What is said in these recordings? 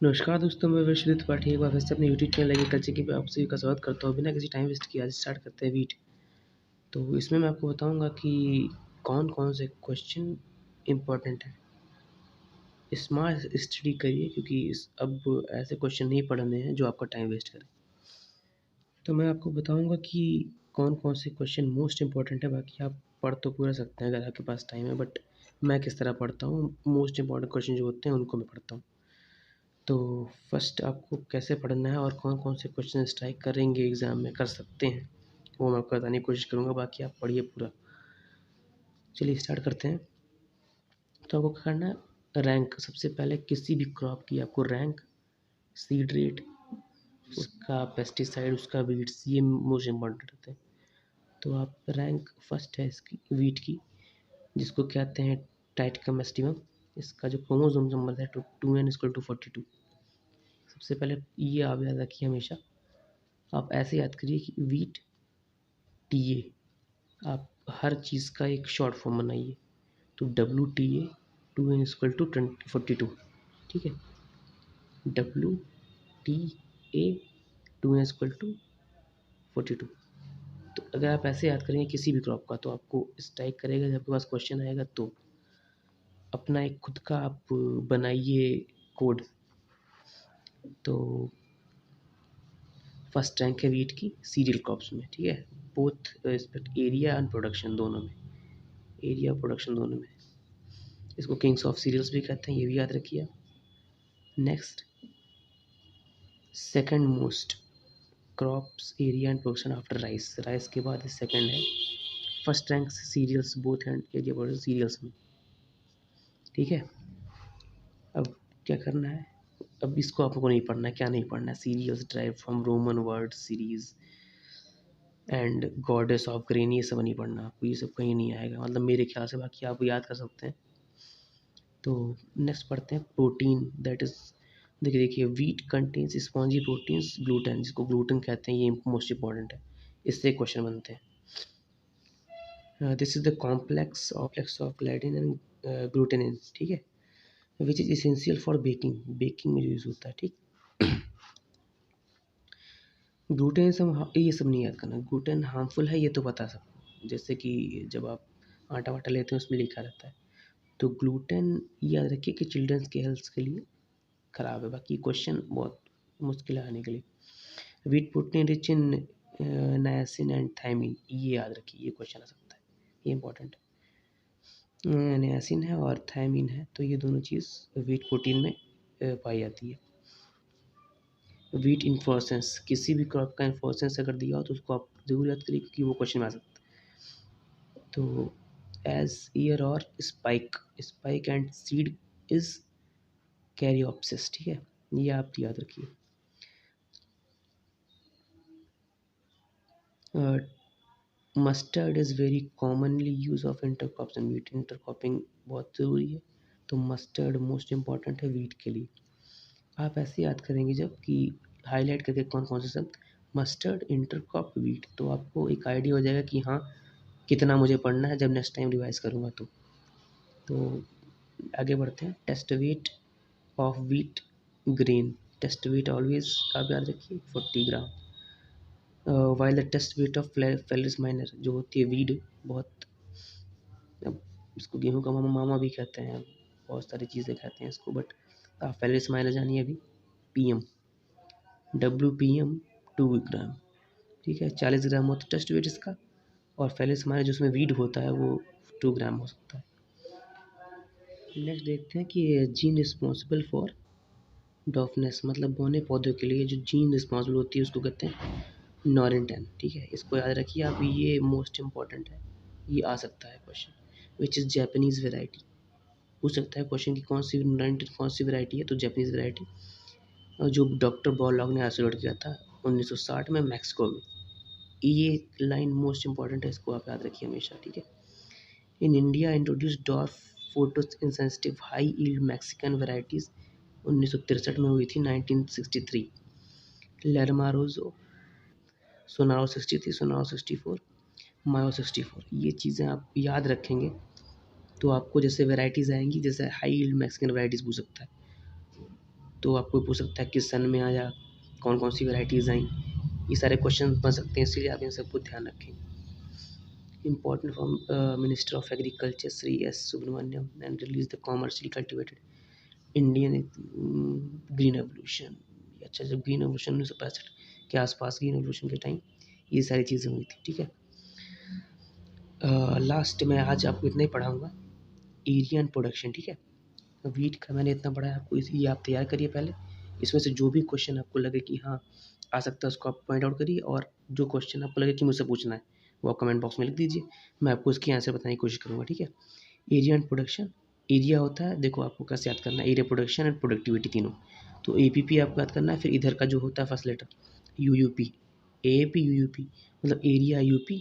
नमस्कार दोस्तों, मैं विश्वजीत त्रिपाठी एक बार फिर से अपने यूट्यूब चैनल एग्रीकल्चर की पे आप सभी का स्वागत करता हूँ। बिना किसी टाइम वेस्ट किए आज स्टार्ट करते हैं वीट। तो इसमें मैं आपको बताऊँगा कि कौन-कौन से क्वेश्चन इम्पोर्टेंट हैं। स्मार्ट स्टडी करिए क्योंकि अब ऐसे क्वेश्चन नहीं पढ़ने हैं जो आपका टाइम वेस्ट करें। तो मैं आपको बताऊँगा कि कौन-कौन से क्वेश्चन मोस्ट इम्पोर्टेंट है, बाकी आप पढ़ तो पूरा सकते हैं अगर आपके पास टाइम है, बट मैं किस तरह पढ़ता हूँ, मोस्ट इम्पोर्टेंट क्वेश्चन जो होते हैं उनको मैं पढ़ता हूँ। तो फर्स्ट आपको कैसे पढ़ना है और कौन-कौन से क्वेश्चन स्ट्राइक करेंगे एग्ज़ाम में कर सकते हैं, वो मैं आपको बताने की कोशिश करूँगा, बाकी आप पढ़िए पूरा। चलिए स्टार्ट करते हैं। तो आपको क्या करना है, रैंक सबसे पहले किसी भी क्रॉप की आपको रैंक, सीड रेट, उसका पेस्टिसाइड, उसका वीड्स, ये मोस्ट इम्पोर्टेंट होते हैं। तो आप रैंक फर्स्ट है इसकी वीट की, जिसको कहते हैं ट्राइटिकम एस्टिवम। इसका जो क्रोमोसोम नंबर है 2n=42। सबसे पहले ये आप याद रखिए हमेशा। आप ऐसे याद करिए कि वीट टीए, आप हर चीज़ का एक शॉर्ट फॉर्म बनाइए। तो WTA 2n=42, ठीक है। WTA 2n=42। तो अगर आप ऐसे याद करेंगे किसी भी क्रॉप का तो आपको स्ट्राइक करेगा, जब आपके पास क्वेश्चन आएगा तो अपना एक खुद का आप बनाइए कोड। तो फर्स्ट रैंक है वीट की सीरियल क्रॉप्स में, ठीक है, both respect area and production दोनों में, एरिया प्रोडक्शन दोनों में। इसको किंग्स ऑफ सीरियल्स भी कहते हैं, ये भी याद रखिए। Next, second most crops area and production after rice, rice के बाद सेकंड है। First rank cereals both and area production cereals में, ठीक है। अब क्या करना है, अब इसको आपको नहीं पढ़ना है, क्या नहीं पढ़ना है, cereals drive from Roman word Ceres and goddess of grain, ये सब नहीं पढ़ना आपको, ये सब कहीं नहीं आएगा मतलब मेरे ख्याल से, बाकी आप याद कर सकते हैं। तो नेक्स्ट पढ़ते हैं प्रोटीन, दैट इज देखिए wheat contains spongy proteins gluten, जिसको ग्लूटेन कहते हैं, ये मोस्ट इंपॉर्टेंट है, इससे क्वेश्चन बनते हैं। This is the complex of gliadin and glutenin, ठीक है, which is essential for baking, baking में यूज़ होता है, ठीक। ग्लूटेन सब ये सब नहीं याद करना, ग्लूटेन हार्मफुल है ये तो पता सबको, जैसे कि जब आप आटा वाटा लेते हैं उसमें लिखा रहता है। तो ग्लूटेन याद रखिए कि चिल्ड्रंस के हेल्थ के लिए ख़राब है, बाकी क्वेश्चन बहुत मुश्किल है आने के लिए। Wheat protein rich in नायासिन and thymine, ये याद रखिए, ये क्वेश्चन आ सकता है, ये इंपॉर्टेंट है। नायासिन है और थायमिन है, तो ये दोनों चीज़ वीट प्रोटीन में पाई जाती है। वीट इन्फ्लोरेसेंस, किसी भी क्रॉप का इन्फ्लोरेसेंस अगर दिया हो तो उसको आप जरूर याद करिए क्योंकि वो क्वेश्चन में आ सकता है। तो एज ईयर और spike, spike and seed is caryopsis, ठीक है, ये आप याद रखिए। Mustard is very commonly use of intercrops in wheat, intercropping बहुत ज़रूरी है, तो मस्टर्ड मोस्ट इम्पॉर्टेंट है वीट के लिए। आप ऐसे याद करेंगे जब कि हाईलाइट करके कौन कौन से शब्द, मस्टर्ड, इंटरक्रॉप, वीट, तो आपको एक आइडिया हो जाएगा कि हाँ कितना मुझे पढ़ना है जब नेक्स्ट टाइम रिवाइज करूँगा। तो आगे बढ़ते हैं, test weight of wheat grain, test weight always आप याद रखिए 40 gram. While the test weight of Phalaris minor, जो होती है वीड, बहुत, अब इसको गेहूँ का मामा मामा भी कहते हैं, बहुत सारी चीज़ें कहते हैं इसको, बट आप फेलिस माइनर जानिए अभी, PM, WPM 2 ग्राम, ठीक है, 40 ग्राम होता है टेस्ट वेट इसका, और फेलिस माइनर जो उसमें वीड होता है वो 2 ग्राम हो सकता है। नेक्स्ट देखते हैं कि जीन रिस्पॉन्सिबल फॉर डॉफनेस, मतलब बौने पौधों के लिए जो जीन रिस्पॉन्सिबल होती है उसको कहते हैं नॉरेंटेन, ठीक है, इसको याद रखिए आप, ये मोस्ट इम्पॉर्टेंट है, ये आ सकता है question. Which is Japanese variety, पूछ सकता है क्वेश्चन की कौन सी नॉरेंटेन कौन सी वेराइटी है, तो जैपनीज़ वेराइटी, और जो डॉक्टर बॉरलॉग ने आइसोलेट किया था 1960 में मैक्सिको में, ये लाइन मोस्ट इम्पॉर्टेंट है, इसको आप याद रखिए हमेशा, ठीक है। In India introduce dwarf photo insensitive high yield Mexican varieties 1963 में हुई थी, 1963, लेरमारोजो, सोनारो 63, सोनारो 64, मायो 64, ये चीज़ें आप याद रखेंगे तो आपको जैसे वेराइटीज़ आएंगी, जैसे हाई ईल्ड मैक्सिकन वेराइटीज़ पूछ सकता है। तो आपको पूछ सकता है किस सन में आया, कौन कौन सी वेराइटीज़ आई, ये सारे क्वेश्चन बन सकते हैं, इसलिए आप इन सबको ध्यान रखें। Important from Minister of Agriculture Sri S. Subramaniam and release the commercially cultivated Indian green evolution. अच्छा, जब ग्रीन एवोल्यूशन 1965 के आसपास, ग्रीन एवोल्यूशन के टाइम ये सारी चीज़ें हुई थी, ठीक है। लास्ट में आज आपको इतना ही पढ़ाऊँगा, एरिया एंड प्रोडक्शन, ठीक है। वीट का मैंने इतना पढ़ा है आपको, ये आप तैयार करिए पहले। इसमें से जो भी क्वेश्चन आपको लगे कि हाँ आ सकता है, उसको आप पॉइंट आउट करिए, और जो क्वेश्चन आपको लगे कि मुझसे पूछना है वो आप कमेंट बॉक्स में लिख दीजिए, मैं आपको उसकी आंसर बताने की कोशिश करूँगा, ठीक है। एरिया एंड प्रोडक्शन, एरिया होता है, देखो आपको कैसे याद करना है, एरिया, प्रोडक्शन एंड प्रोडक्टिविटी तीनों। तो APP आपको याद करना है, फिर इधर का जो होता है first letter UUP, AAP UUP, मतलब एरिया UP,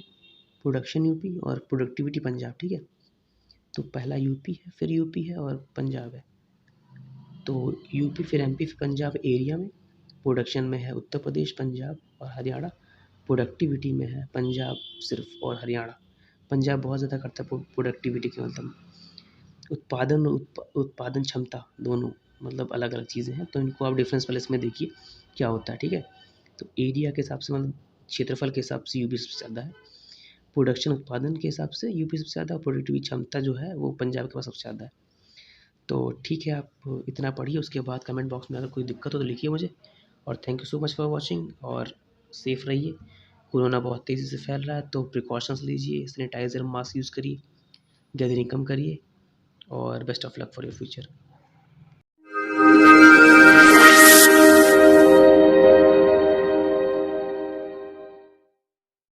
प्रोडक्शन UP और प्रोडक्टिविटी पंजाब, ठीक है। तो पहला UP है, फिर UP है और पंजाब है। तो UP फिर MP फिर पंजाब एरिया में, प्रोडक्शन में है उत्तर प्रदेश, पंजाब और हरियाणा, प्रोडक्टिविटी में है पंजाब सिर्फ और हरियाणा। पंजाब बहुत ज़्यादा करता है प्रोडक्टिविटी के, मतलब उत्पादन उत्पादन क्षमता दोनों मतलब अलग अलग चीज़ें हैं, तो इनको आप डिफरेंस पहले इसमें देखिए क्या होता है, ठीक है। तो एरिया के हिसाब से मतलब क्षेत्रफल के हिसाब से UP सबसे ज़्यादा है, प्रोडक्शन उत्पादन के हिसाब से UP सबसे ज़्यादा, प्रोडक्टिविटी क्षमता जो है वो पंजाब के पास सबसे ज़्यादा है। तो ठीक है, आप इतना पढ़िए, उसके बाद कमेंट बॉक्स में अगर कोई दिक्कत हो तो लिखिए मुझे। और thank you so much for watching, और सेफ़ रहिए। कोरोना बहुत तेज़ी से फैल रहा है, तो प्रिकॉशंस लीजिए, सैनिटाइज़र, मास्क यूज़ करिए, गैदरिंग कम करिए, और best of luck for your future.